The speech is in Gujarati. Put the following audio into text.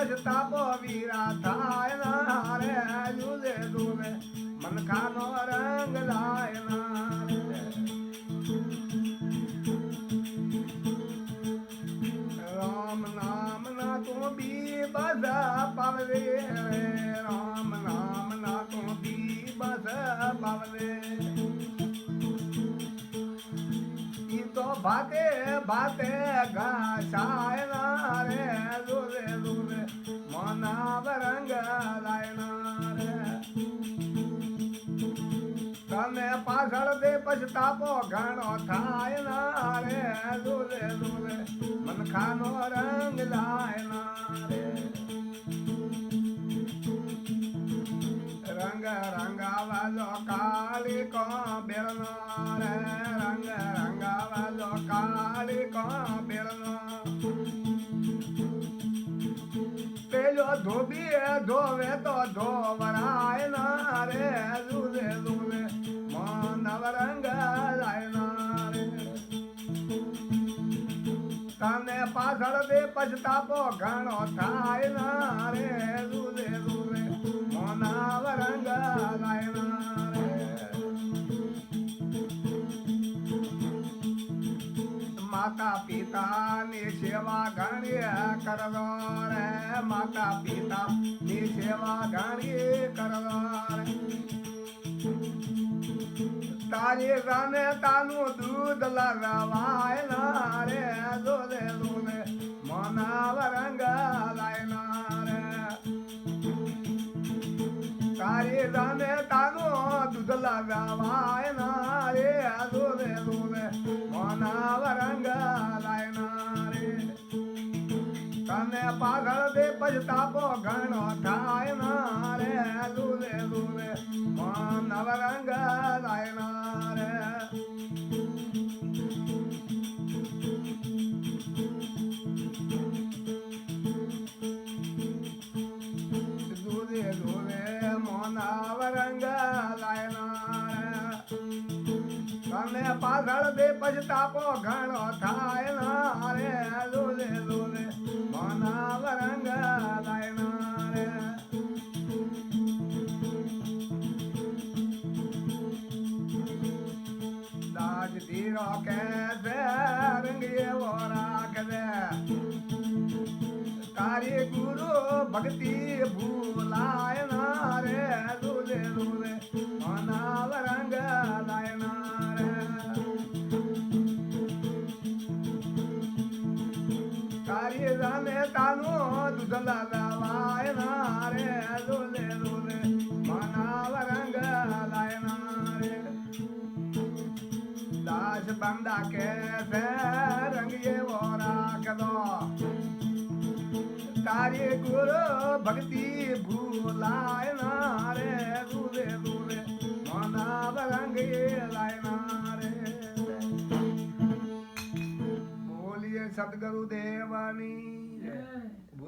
પછતાપો વીરા થાય ના રે જુદે જુદે મનખાનો રંગ લાય ના રે રામ નામ ના તું બી બધા પાવરે રે રામ નામ ના તું બી બધા પાવરે तो भाते भाते घासाय ना रे दूरे दूरे मना रंग लाय ना रे तने पाछळ दे पछतापो घणो थाय ना रे दूरे दूरे मनखानो रंग लाय ना रे रंग रंगावालो काली को बेरनो रे रंग रंगावालो काली को बेरनो पेलो धोबी धोवे तो धोवराय ना रे दूरे दूरे मानव रंग लाय ना रे तने पाछळ दे पछतापो घणो थाय ना रे दूरे दूरे मानव रंग लाय ना रे माता पिता ની સેવા ઘણી કરવો રે માતા પિતા ની સેવા ઘણી કરવો રે તારી રાને તાનું દૂધ લગાવાય ના રે દોલે દોલે મનાવ રંગ લાય ના રે તારી રાને તાનું દૂધ લગાવાય ના રે દોલે દોલે મનાવ રંગ લાય ના રે તને પાછળ દે પછતાપો ઘણો થાય ના રે દૂલે દૂલે માનવ રંગ લાય ના રે દૂલે દૂલે માનવ રંગ લાય ના રે તને પાછળ દે પછતાપો ઘણો થાય ના રે દૂલે દૂલે માનવ રંગ લાય ના રે દાજ ધીરો કે દે રંગ એવો રાખ દે તારી ગુરુ ભક્તિ ભૂલાય ના રે દૂલે દૂલે માનવ રંગ લાય ના રે તારી રાને તાનો દૂધ લગાવાય ના રે દૂલે દૂલે માનવ રંગ લાય ના રે દાસ બંદા કે રંગ એવો રાખ દો તારી ગુરુ ભક્તિ ભૂલાય ના રે દૂલે દૂલે માનવ રંગ લાય ના રે બોલીએ સદગુરુ દેવાની